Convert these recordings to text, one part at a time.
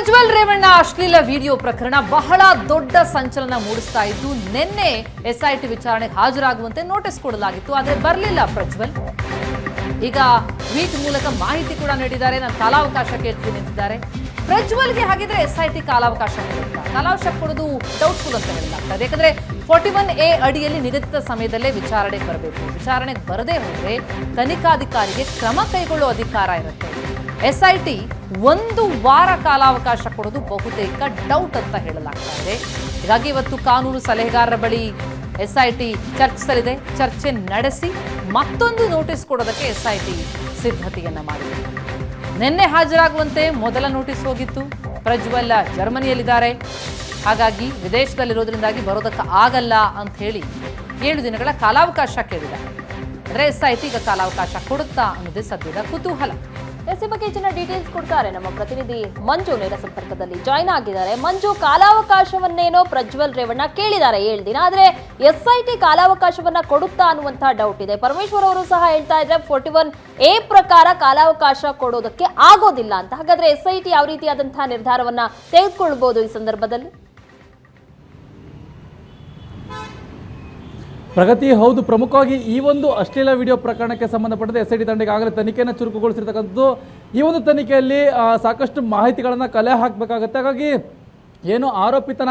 ಪ್ರಜ್ವಲ್ ರೇವಣ್ಣ ಅಶ್ಲೀಲ ವಿಡಿಯೋ ಪ್ರಕರಣ ಬಹಳ ದೊಡ್ಡ ಸಂಚಲನ ಮೂಡಿಸ್ತಾ ಇದ್ದು ನಿನ್ನೆ ಎಸ್ಐಟಿ ವಿಚಾರಣೆಗೆ ಹಾಜರಾಗುವಂತೆ ನೋಟಿಸ್ ಕೊಡಲಾಗಿತ್ತು. ಆದರೆ ಬರಲಿಲ್ಲ ಪ್ರಜ್ವಲ್. ಈಗ ಟ್ವೀಟ್ ಮೂಲಕ ಮಾಹಿತಿ ಕೂಡ ನೀಡಿದ್ದಾರೆ. ನಾನು ಕಾಲಾವಕಾಶ ಕೇಳ್ತೀನಿ ನಿಂತಿದ್ದಾರೆ. ಪ್ರಜ್ವಲ್ಗೆ ಹಾಗಿದ್ರೆ ಎಸ್ಐಟಿ ಕಾಲಾವಕಾಶ ಕೊಡುತ್ತಾ? ಕಾಲಾವಕಾಶ ಕೊಡೋದು ಡೌಟ್ಫುಲ್ ಅಂತ ಹೇಳಲಾಗ್ತದೆ. ಯಾಕಂದ್ರೆ 41A ಅಡಿಯಲ್ಲಿ ನಿಗದಿತ ಸಮಯದಲ್ಲೇ ವಿಚಾರಣೆಗೆ ಬರಬೇಕು. ವಿಚಾರಣೆಗೆ ಬರದೇ ಹೋದ್ರೆ ತನಿಖಾಧಿಕಾರಿಗೆ ಕ್ರಮ ಕೈಗೊಳ್ಳುವ ಅಧಿಕಾರ ಇರುತ್ತೆ. ಎಸ್ಐಟಿ 1 ವಾರ ಕಾಲಾವಕಾಶ ಕೊಡೋದು ಬಹುತೇಕ ಡೌಟ್ ಅಂತ ಹೇಳಲಾಗ್ತಾ ಇದೆ. ಹೀಗಾಗಿ ಇವತ್ತು ಕಾನೂನು ಸಲಹೆಗಾರರ ಬಳಿ ಎಸ್ಐಟಿ ಚರ್ಚಿಸಲಿದೆ. ಚರ್ಚೆ ನಡೆಸಿ ಮತ್ತೊಂದು ನೋಟಿಸ್ ಕೊಡೋದಕ್ಕೆ ಎಸ್ಐಟಿ ಸಿದ್ಧತೆಯನ್ನ ಮಾಡಿದೆ. ನಿನ್ನೆ ಹಾಜರಾಗುವಂತೆ ಮೊದಲ ನೋಟಿಸ್ ಹೋಗಿತ್ತು. ಪ್ರಜ್ವಲ್ ಜರ್ಮನಿಯಲ್ಲಿದ್ದಾರೆ, ಹಾಗಾಗಿ ವಿದೇಶದಲ್ಲಿರೋದ್ರಿಂದಾಗಿ ಬರೋದಕ್ಕೆ ಆಗಲ್ಲ ಅಂತ ಹೇಳಿ 7 ದಿನಗಳ ಕಾಲಾವಕಾಶ ಕೇಳಿದ್ದಾರೆ. ಆದರೆ ಎಸ್ಐಟಿ ಈಗ ಕಾಲಾವಕಾಶ ಕೊಡುತ್ತಾ ಅನ್ನೋದೇ ಸದ್ಯದ ಕುತೂಹಲ. ಈ ಬಗ್ಗೆ ಹೆಚ್ಚಿನ ಡೀಟೇಲ್ಸ್ ಕೊಡ್ತಾರೆ ನಮ್ಮ ಪ್ರತಿನಿಧಿ ಮಂಜು ನೇರ ಸಂಪರ್ಕದಲ್ಲಿ ಜಾಯ್ನ್ ಆಗಿದ್ದಾರೆ. ಮಂಜು, ಕಾಲಾವಕಾಶವನ್ನೇನೋ ಪ್ರಜ್ವಲ್ ರೇವಣ್ಣ ಕೇಳಿದ್ದಾರೆ 7 ದಿನ, ಆದ್ರೆ ಎಸ್ಐಟಿ ಕಾಲಾವಕಾಶವನ್ನ ಕೊಡುತ್ತಾ ಅನ್ನುವಂತಹ ಡೌಟ್ ಇದೆ. ಪರಮೇಶ್ವರ್ ಅವರು ಸಹ ಹೇಳ್ತಾ ಇದ್ರೆ 41A ಪ್ರಕಾರ ಕಾಲಾವಕಾಶ ಕೊಡೋದಕ್ಕೆ ಆಗೋದಿಲ್ಲ ಅಂತ. ಹಾಗಾದ್ರೆ ಎಸ್ಐಟಿ ಯಾವ ರೀತಿಯಾದಂತಹ ನಿರ್ಧಾರವನ್ನ ತೆಗೆದುಕೊಳ್ಬಹುದು ಈ ಸಂದರ್ಭದಲ್ಲಿ? ಪ್ರಗತಿ, ಹೌದು, ಪ್ರಮುಖವಾಗಿ ಈ ಒಂದು ಅಶ್ಲೀಲ ವಿಡಿಯೋ ಪ್ರಕರಣಕ್ಕೆ ಸಂಬಂಧಪಟ್ಟಂತೆ ಎಸ್ಐಟಿ ತಂಡ ಈಗಾಗಲೇ ತನಿಖೆಯನ್ನು ಚುರುಕುಗೊಳಿಸಿರ್ತಕ್ಕಂಥದ್ದು. ಈ ಒಂದು ತನಿಖೆಯಲ್ಲಿ ಸಾಕಷ್ಟು ಮಾಹಿತಿಗಳನ್ನು ಕಲೆ ಹಾಕಬೇಕಾಗುತ್ತೆ. ಹಾಗಾಗಿ ಏನು ಆರೋಪಿತನ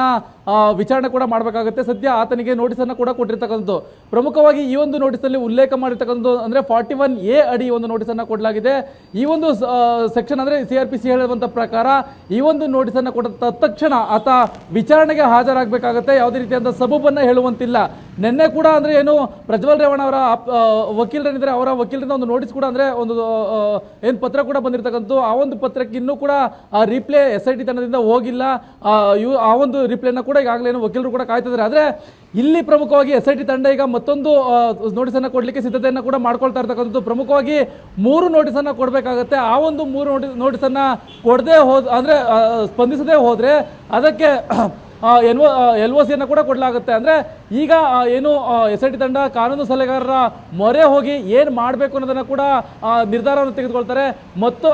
ವಿಚಾರಣೆ ಕೂಡ ಮಾಡಬೇಕಾಗುತ್ತೆ. ಸದ್ಯ ಆತನಿಗೆ ನೋಟಿಸನ್ನು ಕೂಡ ಕೊಟ್ಟಿರ್ತಕ್ಕಂಥದ್ದು. ಪ್ರಮುಖವಾಗಿ ಈ ಒಂದು ನೋಟಿಸಲ್ಲಿ ಉಲ್ಲೇಖ ಮಾಡಿರ್ತಕ್ಕಂಥದ್ದು ಅಂದರೆ 41A ಅಡಿ ಒಂದು ನೋಟಿಸನ್ನು ಕೊಡಲಾಗಿದೆ. ಈ ಒಂದು ಸೆಕ್ಷನ್ ಅಂದರೆ CRPC ಹೇಳುವಂಥ ಪ್ರಕಾರ ಈ ಒಂದು ನೋಟಿಸನ್ನು ಕೊಟ್ಟ ತಕ್ಷಣ ಆತ ವಿಚಾರಣೆಗೆ ಹಾಜರಾಗಬೇಕಾಗುತ್ತೆ. ಯಾವುದೇ ರೀತಿಯಾದ ಸಬೂಬನ್ನು ಹೇಳುವಂತಿಲ್ಲ. ನಿನ್ನೆ ಕೂಡ ಅಂದರೆ ಏನು ಪ್ರಜ್ವಲ್ ರೇವಣ್ಣ ಅವರ ವಕೀಲರೇನಿದ್ದಾರೆ ಅವರ ವಕೀಲರಿಂದ ಒಂದು ನೋಟಿಸ್ ಕೂಡ ಅಂದರೆ ಒಂದು ಏನು ಪತ್ರ ಕೂಡ ಬಂದಿರತಕ್ಕಂಥದ್ದು. ಆ ಒಂದು ಪತ್ರಕ್ಕೆ ಇನ್ನೂ ಕೂಡ ರಿಪ್ಲೈ ಎಸ್ಐಟಿ ತಂಡದಿಂದ ಹೋಗಿಲ್ಲ. ಆ ಒಂದು ರಿಪ್ಲೈನ ಕೂಡ ಈಗಾಗಲೇ ವಕೀಲರು ಕೂಡ ಕಾಯ್ತಿದ್ದಾರೆ. ಆದರೆ ಇಲ್ಲಿ ಪ್ರಮುಖವಾಗಿ ಎಸ್ಐಟಿ ತಂಡ ಈಗ ಮತ್ತೊಂದು ನೋಟಿಸನ್ನು ಕೊಡಲಿಕ್ಕೆ ಸಿದ್ಧತೆಯನ್ನು ಕೂಡ ಮಾಡ್ಕೊಳ್ತಾ ಇರ್ತಕ್ಕಂಥದ್ದು. ಪ್ರಮುಖವಾಗಿ 3 ನೋಟಿಸನ್ನು ಕೊಡಬೇಕಾಗತ್ತೆ. ಆ ಒಂದು 3 ನೋಟಿಸನ್ನು ಕೊಡದೆ ಅಂದರೆ ಸ್ಪಂದಿಸದೇ ಹೋದರೆ ಅದಕ್ಕೆ LOCಯನ್ನು ಕೂಡ ಕೊಡಲಾಗುತ್ತೆ. ಅಂದರೆ ಈಗ ಏನು ಎಸ್ಐಟಿ ತಂಡ ಕಾನೂನು ಸಲಹೆಗಾರರ ಮೊರೆ ಹೋಗಿ ಏನು ಮಾಡಬೇಕು ಅನ್ನೋದನ್ನು ಕೂಡ ನಿರ್ಧಾರವನ್ನು ತೆಗೆದುಕೊಳ್ತಾರೆ. ಮತ್ತು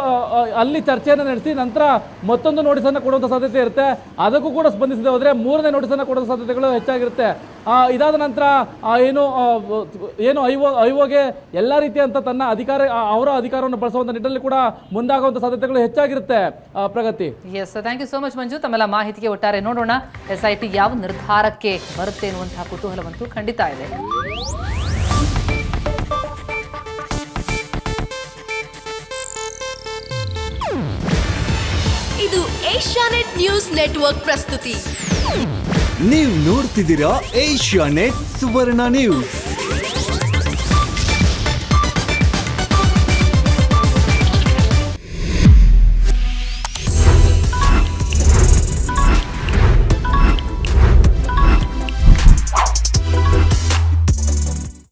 ಅಲ್ಲಿ ಚರ್ಚೆಯನ್ನು ನಡೆಸಿ ನಂತರ ಮತ್ತೊಂದು ನೋಟಿಸನ್ನು ಕೊಡುವಂಥ ಸಾಧ್ಯತೆ ಇರುತ್ತೆ. ಅದಕ್ಕೂ ಕೂಡ ಸ್ಪಂದಿಸದೆ ಹೋದರೆ 3ನೇ ನೋಟಿಸನ್ನು ಕೊಡುವ ಸಾಧ್ಯತೆಗಳು ಹೆಚ್ಚಾಗಿರುತ್ತೆ. ಇದಾದ ನಂತರ ಏನು ಐಒಗೆ ಎಲ್ಲ ರೀತಿಯಂತ ತನ್ನ ಅವರ ಅಧಿಕಾರವನ್ನು ಬಳಸುವಂಥ ನಿಟ್ಟಿನಲ್ಲಿ ಕೂಡ ಮುಂದಾಗುವಂಥ ಸಾಧ್ಯತೆಗಳು ಹೆಚ್ಚಾಗಿರುತ್ತೆ. Pragathi, yes, thank you so much Manju. ತಮ್ಮೆಲ್ಲ ಮಾಹಿತಿಗೆ ಒಟ್ಟಾರೆ ನೋಡೋಣ ಎಸ್ಐಟಿ ಯಾವ ನಿರ್ಧಾರಕ್ಕೆ ಬರುತ್ತೆ ಎನ್ನುವಂತಹ ಕುತೂಹಲವಂತೂ ಖಂಡಿತ ಇದೆ. ಇದು ಏಷ್ಯಾನೆಟ್ ನ್ಯೂಸ್ ನೆಟ್ವರ್ಕ್ ಪ್ರಸ್ತುತಿ. ನೀವು ನೋಡ್ತಿದ್ದೀರಾ ಏಷ್ಯಾನೆಟ್ ಸುವರ್ಣ ನ್ಯೂಸ್.